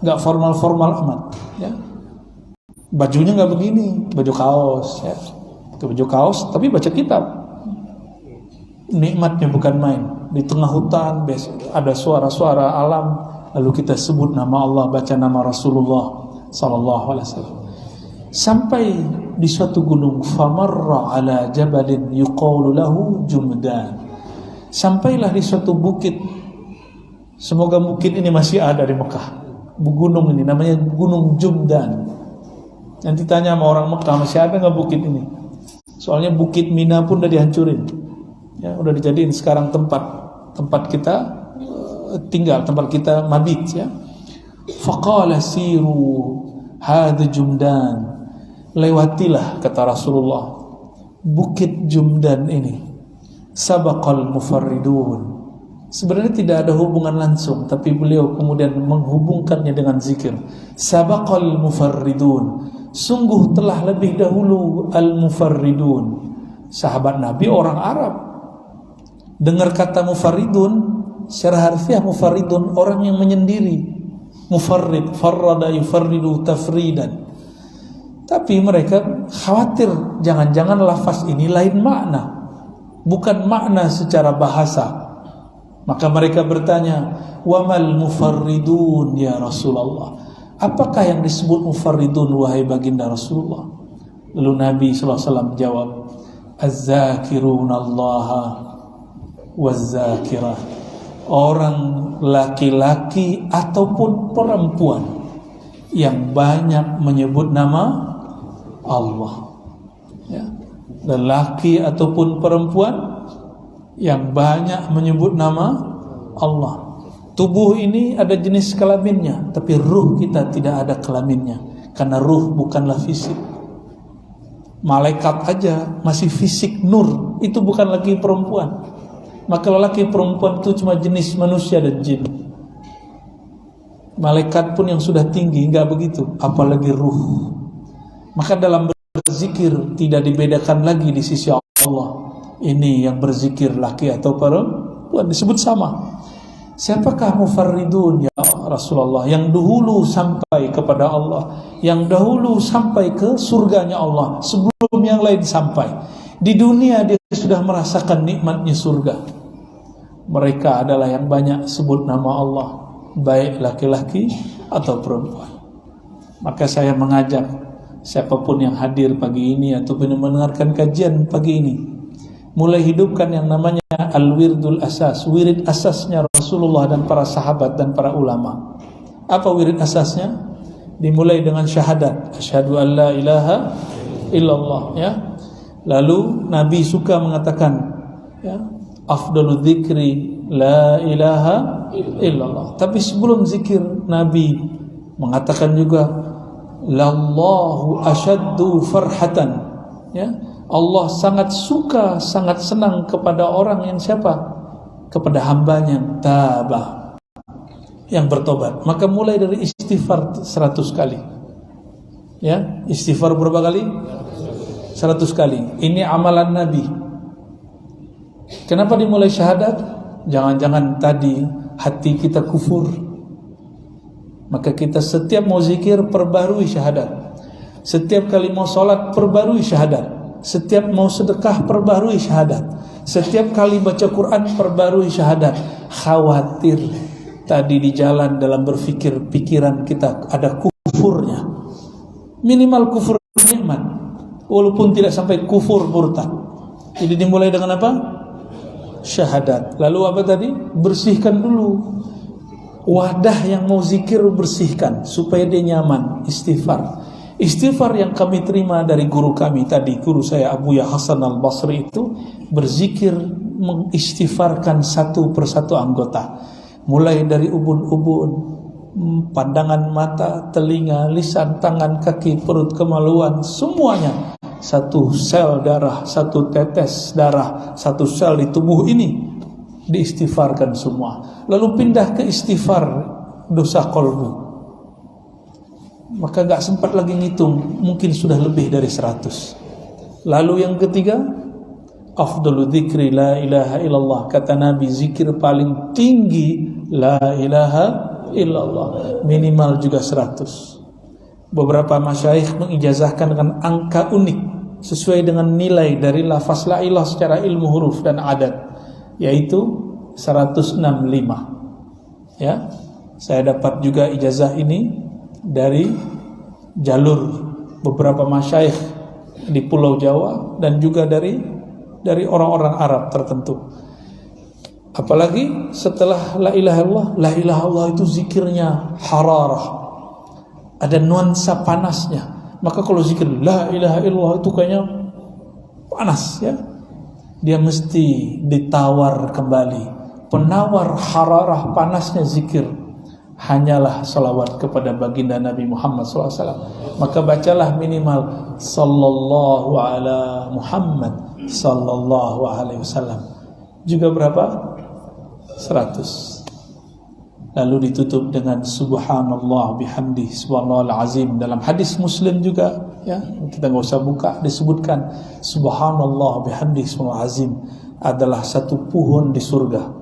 nggak formal-formal amat, ya. Bajunya nggak begini, baju kaos, ya. Baju kaos, tapi baca kitab. Nikmatnya bukan main. Di tengah hutan ada suara-suara alam, lalu kita sebut nama Allah, baca nama Rasulullah sallallahu alaihi wasallam. Sampai di suatu gunung, famarra ala jabalin yuqalu lahu Jumdan. Sampailah di suatu bukit. Semoga bukit ini masih ada di Mekah. Gunung ini namanya Gunung Jumdan. Nanti tanya sama orang Mekah, masih ada nggak bukit ini? Soalnya bukit Mina pun udah dihancurin. Ya, udah dijadiin sekarang tempat kita tinggal, tempat kita mabit, ya. Faqala siru hadha Jumdan. Lewatilah, kata Rasulullah, bukit Jumdan ini. Sabaqal mufarridun. Sebenarnya tidak ada hubungan langsung, tapi beliau kemudian menghubungkannya dengan zikir. Sabaqal mufarridun. Sungguh telah lebih dahulu al-mufarridun. Sahabat Nabi orang Arab. Dengar kata mufarridun, secara harfiah mufarridun orang yang menyendiri. Mufarrid, farrada yufarridu tafridan. Tapi mereka khawatir jangan-jangan lafaz ini lain makna, bukan makna secara bahasa. Maka mereka bertanya, wamal mufarridun ya Rasulullah? Apakah yang disebut mufarridun wahai baginda Rasulullah? Lalu Nabi SAW jawab, az-zakirunallaha waz-zakirah. Orang laki-laki ataupun perempuan yang banyak menyebut nama Allah, ya. Lelaki ataupun perempuan yang banyak menyebut nama Allah. Tubuh ini ada jenis kelaminnya, tapi ruh kita tidak ada kelaminnya, karena ruh bukanlah fisik. Malaikat aja masih fisik nur, itu bukan lagi perempuan. Maka lelaki perempuan itu cuma jenis manusia dan jin. Malaikat pun yang sudah tinggi enggak begitu, apalagi ruh. Maka dalam berzikir tidak dibedakan lagi di sisi Allah. Ini yang berzikir laki atau perempuan disebut sama. Siapakah mufarridun ya Rasulullah? Yang dahulu sampai kepada Allah, yang dahulu sampai ke surganya Allah sebelum yang lain sampai. Di dunia dia sudah merasakan nikmatnya surga. mereka adalah yang banyak sebut nama Allah, baik laki-laki atau perempuan. Maka saya mengajak siapapun yang hadir pagi ini ataupun yang mendengarkan kajian pagi ini, mulai hidupkan yang namanya al-wirdul asas, wirid asasnya Rasulullah dan para sahabat dan para ulama. Apa wirid asasnya? Dimulai dengan syahadat, asyhadu an la ilaha illallah, ya. Lalu Nabi suka mengatakan, ya, afdalu dzikri la ilaha illallah. Tapi sebelum zikir, Nabi mengatakan juga lallahu asyaddu farhatan, ya. Allah sangat suka, sangat senang kepada orang yang siapa? Kepada hambanya tabah, yang bertobat. Maka mulai dari istighfar 100 kali, ya. Istighfar berapa kali? 100 kali. Ini amalan Nabi. Kenapa dimulai syahadat? Jangan-jangan tadi hati kita kufur. Maka kita setiap mau zikir perbarui syahadat. Setiap kali mau sholat perbarui syahadat. Setiap mau sedekah perbarui syahadat. Setiap kali baca Quran perbarui syahadat. Khawatir tadi di jalan dalam berpikir, pikiran kita ada kufurnya. Minimal kufur nikmat, walaupun tidak sampai kufur murtad. Jadi dimulai dengan apa? Syahadat. Lalu apa tadi? Bersihkan dulu wadah yang mau zikir, bersihkan supaya dia nyaman. Istighfar. Istighfar yang kami terima dari guru kami tadi, guru saya Abuya Hasan Al-Basri itu berzikir mengistighfarkan satu persatu anggota, mulai dari ubun-ubun, pandangan mata, telinga, lisan, tangan, kaki, perut, kemaluan, semuanya. Satu sel darah, satu tetes darah, satu sel di tubuh ini diistighfarkan semua. Lalu pindah ke istighfar dosa kolbu. Maka gak sempat lagi ngitung, mungkin sudah lebih dari 100. Lalu yang ketiga, afdalu dzikri la ilaha illallah. Kata Nabi, zikir paling tinggi la ilaha illallah, minimal juga 100. Beberapa masyayikh mengijazahkan dengan angka unik sesuai dengan nilai dari lafaz la ilah secara ilmu huruf dan adat, yaitu 165. Ya, saya dapat juga ijazah ini dari jalur beberapa masyayikh di Pulau Jawa dan juga dari orang-orang Arab tertentu. Apalagi setelah la ilaha illallah, la ilaha illallah itu zikirnya hararah, ada nuansa panasnya. Maka kalau zikir la ilaha illallah itu kayaknya panas, ya. Dia mesti ditawar kembali. Penawar hararah panasnya zikir hanyalah salawat kepada baginda Nabi Muhammad SAW. Maka bacalah minimal sallallahu ala Muhammad sallallahu alaihi wasallam. Juga berapa? 100. Lalu ditutup dengan subhanallah bihamdi subhanallahal azim. Dalam hadis Muslim juga, ya, kita nggak usah buka, disebutkan subhanallah bihamdi subhanallahal azim adalah satu pohon di surga.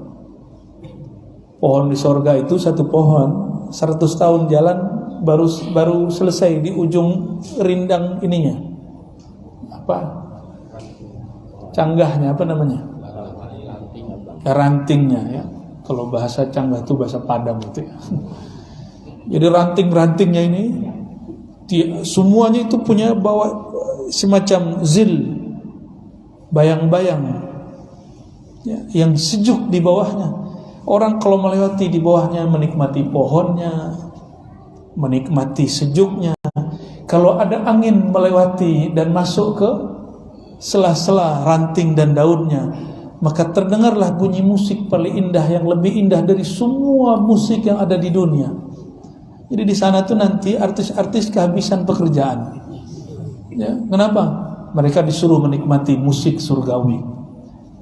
Pohon di surga itu satu pohon 100 tahun jalan baru selesai di ujung rindang ininya. Apa? Canggahnya apa namanya? Rantingnya, ya. Kalau bahasa Canggah itu bahasa Padang itu, ya. Jadi ranting-rantingnya ini semuanya itu punya bawa semacam zil, bayang-bayang, ya, yang sejuk di bawahnya. Orang kalau melewati di bawahnya menikmati pohonnya, menikmati sejuknya. Kalau ada angin melewati dan masuk ke sela-sela ranting dan daunnya, maka terdengarlah bunyi musik paling indah, yang lebih indah dari semua musik yang ada di dunia. Jadi di sana tuh nanti artis-artis kehabisan pekerjaan. Ya, kenapa? Mereka disuruh menikmati musik surgawi.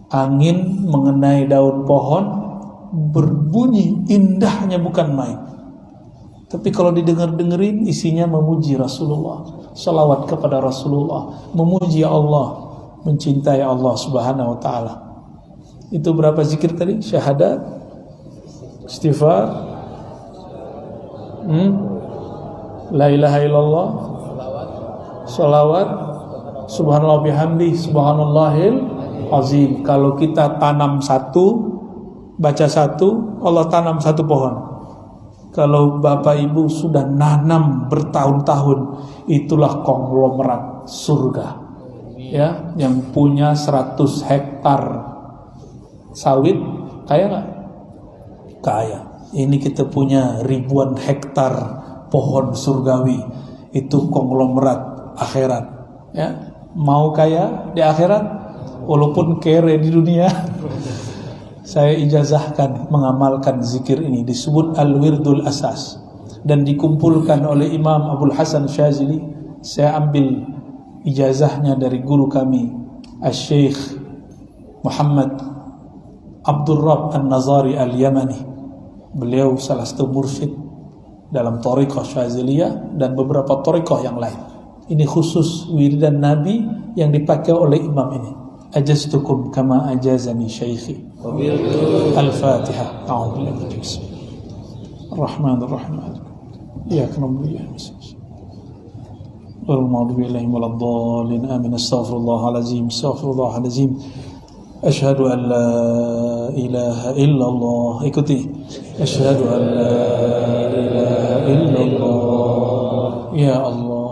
Angin mengenai daun pohon berbunyi indahnya bukan main. Tapi kalau didengar-dengerin isinya memuji Rasulullah, salawat kepada Rasulullah, memuji Allah, mencintai Allah Subhanahu wa taala. Itu berapa zikir tadi? Syahadat, istighfar, la ilaha illallah, salawat, subhanallah bihamdi, subhanallahil azim. Kalau kita tanam satu, baca satu, Allah tanam satu pohon. Kalau bapak ibu sudah nanam bertahun-tahun, itulah konglomerat surga. Ya, yang punya 100 hektar sawit, kaya nggak? Kaya. Ini kita punya ribuan hektar pohon surgawi, itu konglomerat akhirat. Ya, mau kaya di akhirat, walaupun kere di dunia. Saya ijazahkan mengamalkan zikir ini, disebut Al-Wirdul Asas, dan dikumpulkan oleh Imam Abdul Hasan Syazili. Saya ambil ijazahnya dari guru kami Al-Syekh Muhammad Abdul Rabb An-Nazari Al-Yamani. Beliau salah satu mursyid dalam Thariqah Syaziliyah dan beberapa thariqah yang lain. Ini khusus wiridan Nabi yang dipakai oleh imam ini. Ajaztukum kama ajazani syaikhi. Al-Fatihah. A'udzu billahi Ar-Rahmanir Rahim. Iyyaka na'budu wa iyyaka nasta'in. Ghairil maghdubi 'alaihim waladdallin. Amin. Astaghfirullahal azim. Astaghfirullahal azim. Asyhadu an la ilaha illallah. Ikuti. Asyhadu an la ilaha illallah. Ya Allah,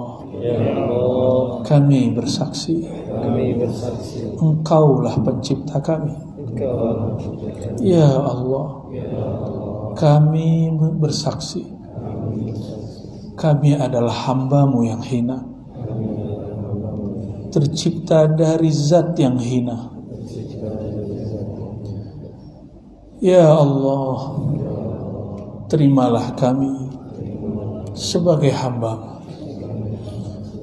kami bersaksi, Engkaulah pencipta kami. Ya Allah, kami bersaksi, kami adalah hamba-Mu yang hina, tercipta dari zat yang hina. Ya Allah, terimalah kami sebagai hamba-Mu.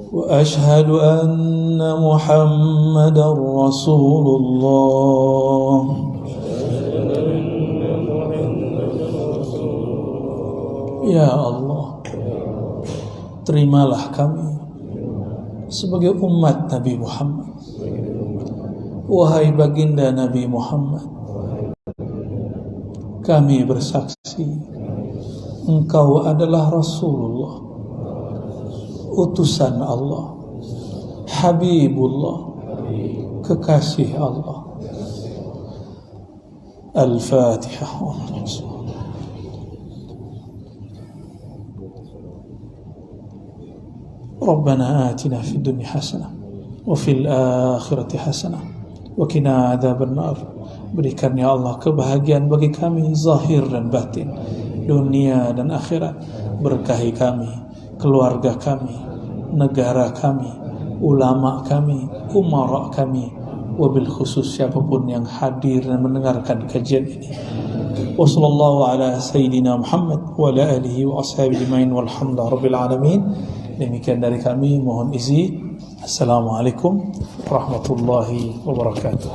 Wa ashhadu anna Muhammadar Rasulullah. Ya Allah, terimalah kami sebagai umat Nabi Muhammad. Wahai baginda Nabi Muhammad, kami bersaksi Engkau adalah Rasulullah, utusan Allah, Habibullah, kekasih Allah. Al-Fatihah. Rabbana atina fid dunya hasanah wa fil akhirati hasanah wa qina adzaban nar. Berikan ya Allah kebahagiaan bagi kami zahir dan batin, dunia dan akhirat. Berkahi kami, keluarga kami, negara kami, ulama kami, umara kami, wabil khusus siapapun yang hadir dan mendengarkan kajian ini. Wassallallahu ala sayyidina Muhammad wa ala alihi wa ashabihi ajmain walhamdulillahi rabbil alamin. Demikian dari kami, mohon izin. Assalamualaikum warahmatullahi wabarakatuh.